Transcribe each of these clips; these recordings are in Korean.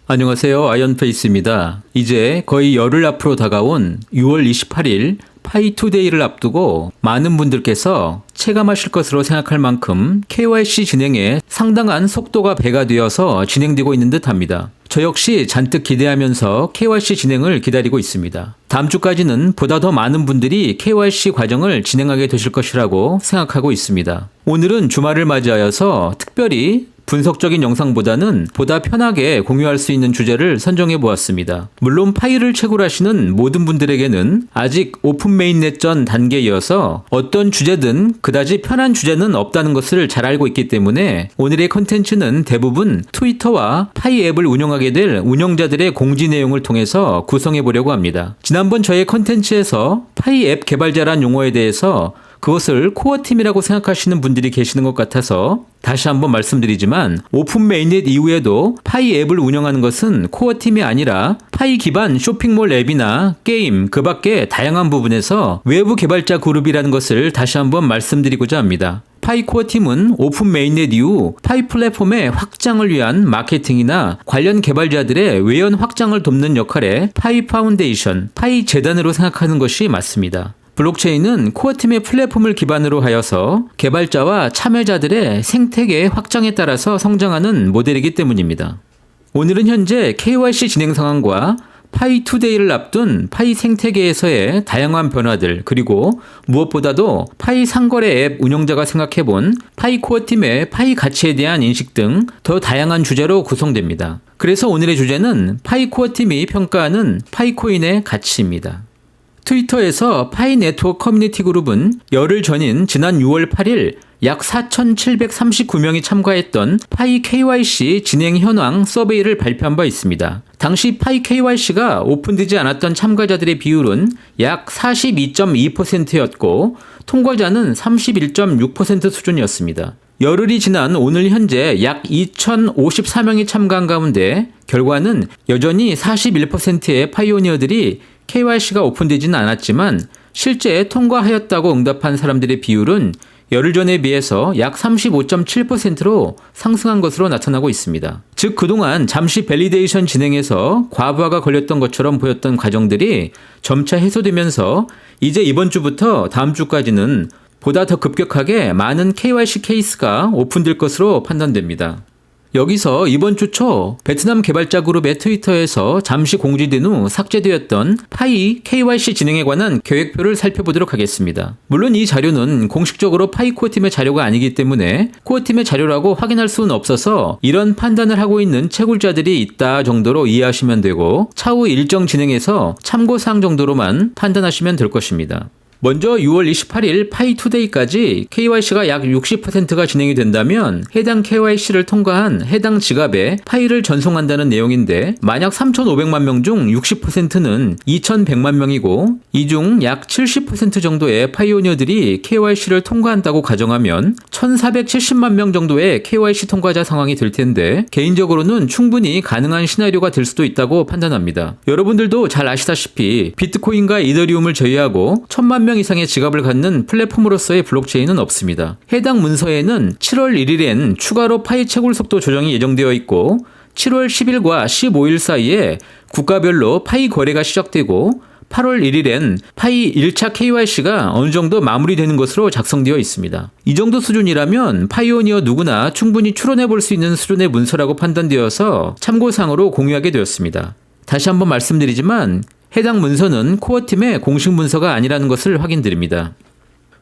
안녕하세요. 아이언페이스입니다. 이제 거의 열흘 앞으로 다가온 6월 28일 파이투데이를 앞두고 많은 분들께서 체감하실 것으로 생각할 만큼 KYC 진행에 상당한 속도가 배가 되어서 진행되고 있는 듯합니다. 저 역시 잔뜩 기대하면서 KYC 진행을 기다리고 있습니다. 다음 주까지는 보다 더 많은 분들이 KYC 과정을 진행하게 되실 것이라고 생각하고 있습니다. 오늘은 주말을 맞이하여서 특별히 분석적인 영상보다는 보다 편하게 공유할 수 있는 주제를 선정해 보았습니다. 물론 파이를 채굴하시는 모든 분들에게는 아직 오픈 메인넷 전 단계이어서 어떤 주제든 그다지 편한 주제는 없다는 것을 잘 알고 있기 때문에 오늘의 컨텐츠는 대부분 트위터와 파이 앱을 운영하게 될 운영자들의 공지 내용을 통해서 구성해 보려고 합니다. 지난번 저의 컨텐츠에서 파이 앱 개발자란 용어에 대해서 그것을 코어팀이라고 생각하시는 분들이 계시는 것 같아서 다시 한번 말씀드리지만 오픈 메인넷 이후에도 파이 앱을 운영하는 것은 코어팀이 아니라 파이 기반 쇼핑몰 앱이나 게임 그 밖에 다양한 부분에서 외부 개발자 그룹이라는 것을 다시 한번 말씀드리고자 합니다. 파이 코어팀은 오픈 메인넷 이후 파이 플랫폼의 확장을 위한 마케팅이나 관련 개발자들의 외연 확장을 돕는 역할의 파이 파운데이션, 파이 재단으로 생각하는 것이 맞습니다. 블록체인은 코어팀의 플랫폼을 기반으로 하여서 개발자와 참여자들의 생태계 확장에 따라서 성장하는 모델이기 때문입니다. 오늘은 현재 KYC 진행 상황과 파이 투데이를 앞둔 파이 생태계에서의 다양한 변화들 그리고 무엇보다도 파이 상거래 앱 운영자가 생각해본 파이 코어팀의 파이 가치에 대한 인식 등 더 다양한 주제로 구성됩니다. 그래서 오늘의 주제는 파이 코어팀이 평가하는 파이코인의 가치입니다. 트위터에서 파이 네트워크 커뮤니티 그룹은 열흘 전인 지난 6월 8일 약 4,739명이 참가했던 파이 KYC 진행 현황 서베이를 발표한 바 있습니다. 당시 파이 KYC가 오픈되지 않았던 참가자들의 비율은 약 42.2%였고 통과자는 31.6% 수준이었습니다. 열흘이 지난 오늘 현재 약 2,054명이 참가한 가운데 결과는 여전히 41%의 파이오니어들이 KYC가 오픈되지는 않았지만 실제 통과하였다고 응답한 사람들의 비율은 열흘 전에 비해서 약 35.7%로 상승한 것으로 나타나고 있습니다. 즉 그동안 잠시 밸리데이션 진행에서 과부하가 걸렸던 것처럼 보였던 과정들이 점차 해소되면서 이제 이번 주부터 다음 주까지는 보다 더 급격하게 많은 KYC 케이스가 오픈될 것으로 판단됩니다. 여기서 이번 주 초 베트남 개발자 그룹의 트위터에서 잠시 공지된 후 삭제되었던 파이 KYC 진행에 관한 계획표를 살펴보도록 하겠습니다. 물론 이 자료는 공식적으로 파이 코어팀의 자료가 아니기 때문에 코어팀의 자료라고 확인할 수는 없어서 이런 판단을 하고 있는 채굴자들이 있다 정도로 이해하시면 되고 차후 일정 진행에서 참고사항 정도로만 판단하시면 될 것입니다. 먼저 6월 28일 파이투데이까지 KYC가 약 60%가 진행이 된다면 해당 KYC를 통과한 해당 지갑에 파이를 전송한다는 내용인데 만약 3,500만 명 중 60%는 2,100만 명이고 이 중 약 70% 정도의 파이오니어들이 KYC를 통과한다고 가정하면 1,470만 명 정도의 KYC 통과자 상황이 될 텐데 개인적으로는 충분히 가능한 시나리오가 될 수도 있다고 판단합니다. 여러분들도 잘 아시다시피 비트코인과 이더리움을 제외하고 1,000만 명 이상의 지갑을 갖는 플랫폼으로서의 블록체인은 없습니다. 해당 문서에는 7월 1일엔 추가로 파이 채굴 속도 조정이 예정되어 있고 7월 10일과 15일 사이에 국가별로 파이 거래가 시작되고 8월 1일엔 파이 1차 KYC가 어느 정도 마무리되는 것으로 작성되어 있습니다. 이 정도 수준이라면 파이오니어 누구나 충분히 추론해 볼 수 있는 수준의 문서라고 판단되어서 참고사항으로 공유하게 되었습니다. 다시 한번 말씀드리지만 해당 문서는 코어팀의 공식 문서가 아니라는 것을 확인드립니다.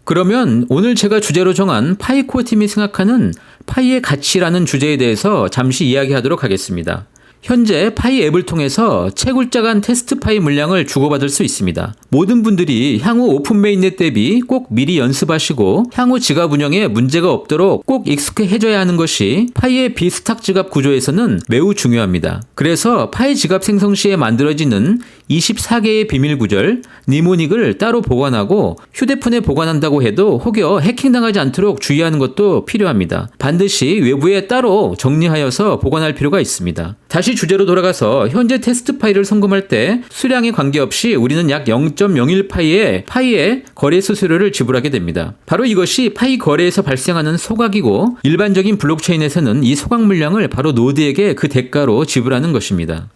그러면 오늘 제가 주제로 정한 파이 코어팀이 생각하는 파이의 가치라는 주제에 대해서 잠시 이야기하도록 하겠습니다. 현재 파이 앱을 통해서 채굴자 간 테스트 파이 물량을 주고받을 수 있습니다. 모든 분들이 향후 오픈 메인넷 대비 꼭 미리 연습하시고 향후 지갑 운영에 문제가 없도록 꼭 익숙해져야 하는 것이 파이의 비스탁 지갑 구조에서는 매우 중요합니다. 그래서 파이 지갑 생성 시에 만들어지는 24개의 비밀 구절, 니모닉을 따로 보관하고 휴대폰에 보관한다고 해도 혹여 해킹당하지 않도록 주의하는 것도 필요합니다. 반드시 외부에 따로 정리하여서 보관할 필요가 있습니다. 다시 다시 주제로 돌아가서 현재 테스트 파이를 송금할 때 수량에 관계없이 우리는 약 0.01파이의 파이의 거래 수수료를 지불하게 됩니다. 바로 이것이 파이 거래에서 발생하는 소각이고 일반적인 블록체인에서는 이 소각 물량을 바로 노드에게 그 대가로 지불하는 것입니다.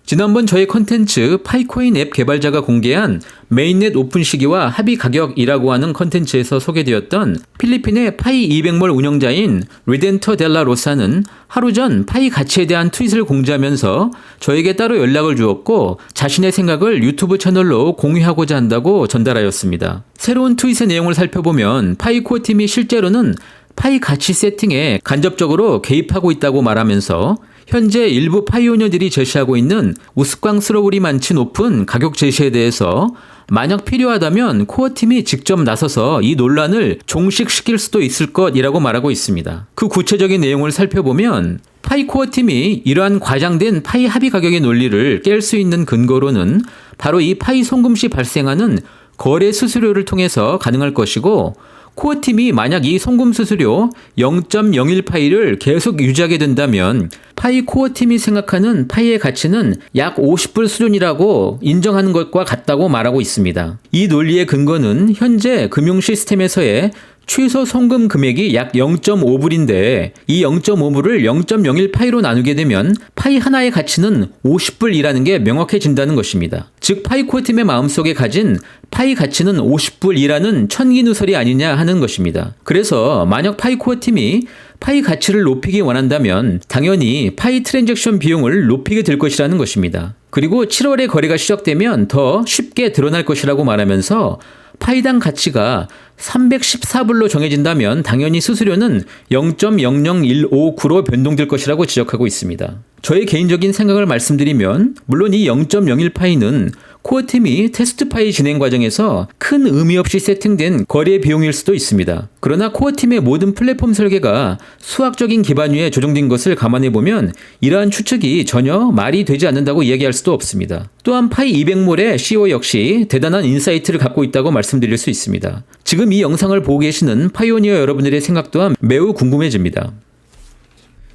지난번 저의 컨텐츠 파이코인 앱 개발자가 공개한 메인넷 오픈 시기와 합의 가격이라고 하는 컨텐츠에서 소개되었던 필리핀의 파이 200몰 운영자인 리덴터 델라 로사는 하루 전 파이 가치에 대한 트윗을 공지하면서 저에게 따로 연락을 주었고 자신의 생각을 유튜브 채널로 공유하고자 한다고 전달하였습니다. 새로운 트윗의 내용을 살펴보면 파이코어 팀이 실제로는 파이 가치 세팅에 간접적으로 개입하고 있다고 말하면서 현재 일부 파이오니어들이 제시하고 있는 우스꽝스러울이 많지 높은 가격 제시에 대해서 만약 필요하다면 코어팀이 직접 나서서 이 논란을 종식시킬 수도 있을 것이라고 말하고 있습니다. 그 구체적인 내용을 살펴보면 파이 코어팀이 이러한 과장된 파이 합의 가격의 논리를 깰 수 있는 근거로는 바로 이 파이 송금 시 발생하는 거래 수수료를 통해서 가능할 것이고 코어팀이 만약 이 송금 수수료 0.01파이를 계속 유지하게 된다면 파이 코어팀이 생각하는 파이의 가치는 약 50불 수준이라고 인정하는 것과 같다고 말하고 있습니다. 이 논리의 근거는 현재 금융 시스템에서의 최소 송금 금액이 약 0.5불인데 이 0.5불을 0.01파이로 나누게 되면 파이 하나의 가치는 50불이라는 게 명확해진다는 것입니다. 즉 파이 코어팀의 마음속에 가진 파이 가치는 50불이라는 천기누설이 아니냐 하는 것입니다. 그래서 만약 파이 코어팀이 파이 가치를 높이기 원한다면 당연히 파이 트랜잭션 비용을 높이게 될 것이라는 것입니다. 그리고 7월에 거래가 시작되면 더 쉽게 드러날 것이라고 말하면서 파이당 가치가 314불로 정해진다면 당연히 수수료는 0.00159로 변동될 것이라고 지적하고 있습니다. 저의 개인적인 생각을 말씀드리면 물론 이 0.01파이는 코어팀이 테스트 파이 진행 과정에서 큰 의미 없이 세팅된 거래 비용일 수도 있습니다. 그러나 코어팀의 모든 플랫폼 설계가 수학적인 기반 위에 조정된 것을 감안해 보면 이러한 추측이 전혀 말이 되지 않는다고 이야기할 수도 없습니다. 또한 파이 200몰의 CEO 역시 대단한 인사이트를 갖고 있다고 말씀드릴 수 있습니다. 지금 이 영상을 보고 계시는 파이오니어 여러분들의 생각 또한 매우 궁금해집니다.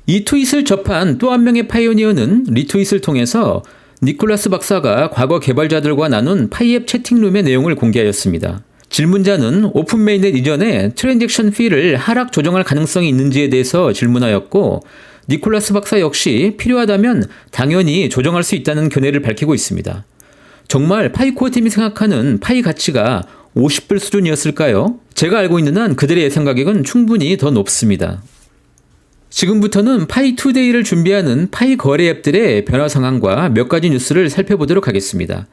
이 트윗을 접한 또 한 명의 파이오니어는 리트윗을 통해서 니콜라스 박사가 과거 개발자들과 나눈 파이앱 채팅룸의 내용을 공개하였습니다. 질문자는 오픈 메인넷 이전에 트랜잭션 피를 하락 조정할 가능성이 있는지에 대해서 질문하였고 니콜라스 박사 역시 필요하다면 당연히 조정할 수 있다는 견해를 밝히고 있습니다. 정말 파이코어 팀이 생각하는 파이 가치가 50불 수준이었을까요? 제가 알고 있는 한 그들의 예상 가격은 충분히 더 높습니다. 지금부터는 파이2데이를 준비하는 파이 거래 앱들의 변화 상황과 몇 가지 뉴스를 살펴보도록 하겠습니다.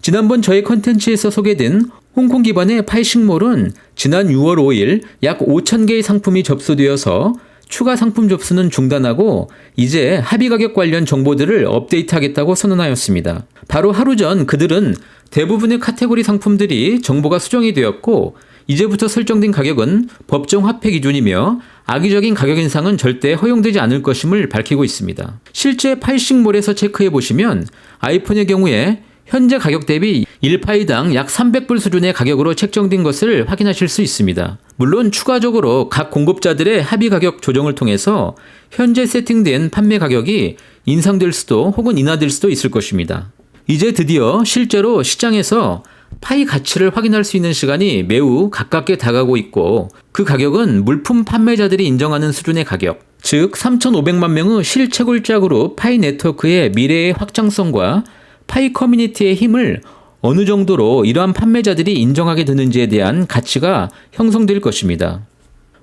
지난번 저희 컨텐츠에서 소개된 홍콩 기반의 파이식몰은 지난 6월 5일 약 5,000개의 상품이 접수되어서 추가 상품 접수는 중단하고 이제 합의 가격 관련 정보들을 업데이트하겠다고 선언하였습니다. 바로 하루 전 그들은 대부분의 카테고리 상품들이 정보가 수정이 되었고 이제부터 설정된 가격은 법정 화폐 기준이며 악의적인 가격 인상은 절대 허용되지 않을 것임을 밝히고 있습니다. 실제 파이식몰에서 체크해보시면 아이폰의 경우에 현재 가격 대비 1파이당 약 300불 수준의 가격으로 책정된 것을 확인하실 수 있습니다. 물론 추가적으로 각 공급자들의 합의 가격 조정을 통해서 현재 세팅된 판매 가격이 인상될 수도 혹은 인하될 수도 있을 것입니다. 이제 드디어 실제로 시장에서 파이 가치를 확인할 수 있는 시간이 매우 가깝게 다가오고 있고 그 가격은 물품 판매자들이 인정하는 수준의 가격, 즉 3,500만 명의 실채굴자 그룹 파이 네트워크의 미래의 확장성과 파이 커뮤니티의 힘을 어느 정도로 이러한 판매자들이 인정하게 되는지에 대한 가치가 형성될 것입니다.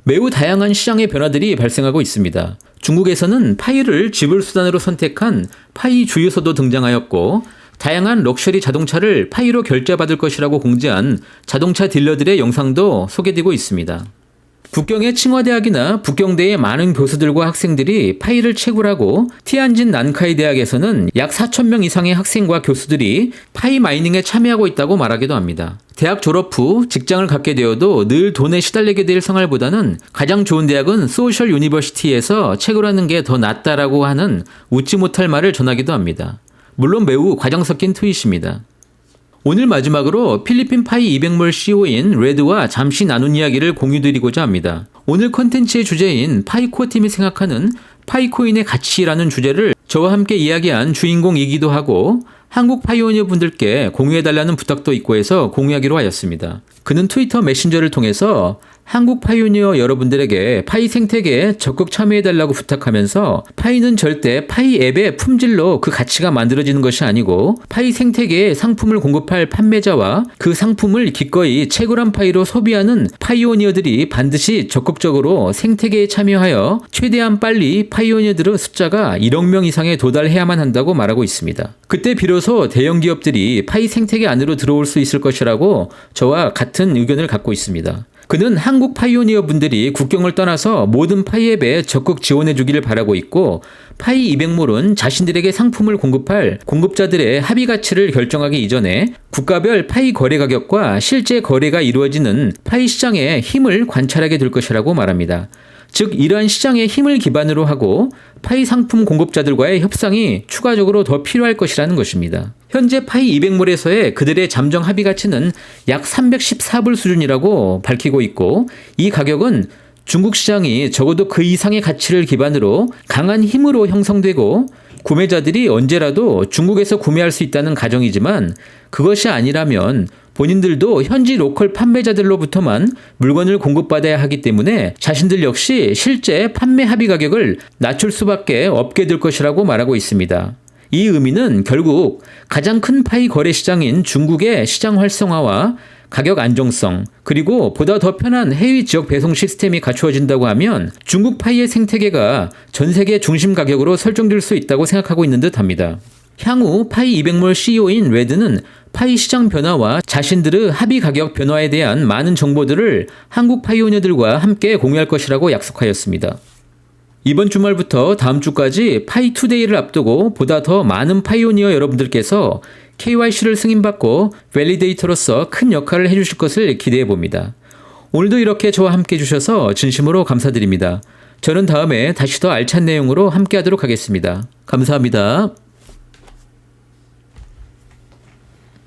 매우 다양한 시장의 변화들이 발생하고 있습니다. 중국에서는 파이를 지불 수단으로 선택한 파이 주유소도 등장하였고 다양한 럭셔리 자동차를 파이로 결제받을 것이라고 공지한 자동차 딜러들의 영상도 소개되고 있습니다. 북경의 칭화대학이나 북경대의 많은 교수들과 학생들이 파이를 채굴하고 티안진 난카이 대학에서는 약 4,000명 이상의 학생과 교수들이 파이 마이닝에 참여하고 있다고 말하기도 합니다. 대학 졸업 후 직장을 갖게 되어도 늘 돈에 시달리게 될 생활보다는 가장 좋은 대학은 소셜 유니버시티에서 채굴하는 게 더 낫다라고 하는 웃지 못할 말을 전하기도 합니다. 물론 매우 과장 섞인 트윗입니다. 오늘 마지막으로 필리핀 파이 200몰 CEO인 레드와 잠시 나눈 이야기를 공유드리고자 합니다. 오늘 컨텐츠의 주제인 파이코어 팀이 생각하는 파이코인의 가치라는 주제를 저와 함께 이야기한 주인공이기도 하고 한국 파이오니어 분들께 공유해달라는 부탁도 있고 해서 공유하기로 하였습니다. 그는 트위터 메신저를 통해서 한국 파이오니어 여러분들에게 파이 생태계에 적극 참여해달라고 부탁하면서 파이는 절대 파이 앱의 품질로 그 가치가 만들어지는 것이 아니고 파이 생태계에 상품을 공급할 판매자와 그 상품을 기꺼이 채굴한 파이로 소비하는 파이오니어들이 반드시 적극적으로 생태계에 참여하여 최대한 빨리 파이오니어들의 숫자가 1억 명 이상에 도달해야만 한다고 말하고 있습니다. 그때 비로소 대형 기업들이 파이 생태계 안으로 들어올 수 있을 것이라고 저와 같은 의견을 갖고 있습니다. 그는 한국 파이오니어 분들이 국경을 떠나서 모든 파이앱에 적극 지원해 주기를 바라고 있고 파이 200몰은 자신들에게 상품을 공급할 공급자들의 합의 가치를 결정하기 이전에 국가별 파이 거래 가격과 실제 거래가 이루어지는 파이 시장의 힘을 관찰하게 될 것이라고 말합니다. 즉 이러한 시장의 힘을 기반으로 하고 파이 상품 공급자들과의 협상이 추가적으로 더 필요할 것이라는 것입니다. 현재 파이 200몰에서의 그들의 잠정 합의 가치는 약 314불 수준이라고 밝히고 있고 이 가격은 중국 시장이 적어도 그 이상의 가치를 기반으로 강한 힘으로 형성되고 구매자들이 언제라도 중국에서 구매할 수 있다는 가정이지만 그것이 아니라면 본인들도 현지 로컬 판매자들로부터만 물건을 공급받아야 하기 때문에 자신들 역시 실제 판매 합의 가격을 낮출 수밖에 없게 될 것이라고 말하고 있습니다. 이 의미는 결국 가장 큰 파이 거래 시장인 중국의 시장 활성화와 가격 안정성, 그리고 보다 더 편한 해외 지역 배송 시스템이 갖추어진다고 하면 중국 파이의 생태계가 전 세계 중심 가격으로 설정될 수 있다고 생각하고 있는 듯합니다. 향후 파이 200몰 CEO인 레드는 파이 시장 변화와 자신들의 합의 가격 변화에 대한 많은 정보들을 한국 파이오니어들과 함께 공유할 것이라고 약속하였습니다. 이번 주말부터 다음 주까지 파이 투데이를 앞두고 보다 더 많은 파이오니어 여러분들께서 KYC를 승인받고 밸리데이터로서 큰 역할을 해주실 것을 기대해 봅니다. 오늘도 이렇게 저와 함께 해주셔서 진심으로 감사드립니다. 저는 다음에 다시 더 알찬 내용으로 함께 하도록 하겠습니다. 감사합니다.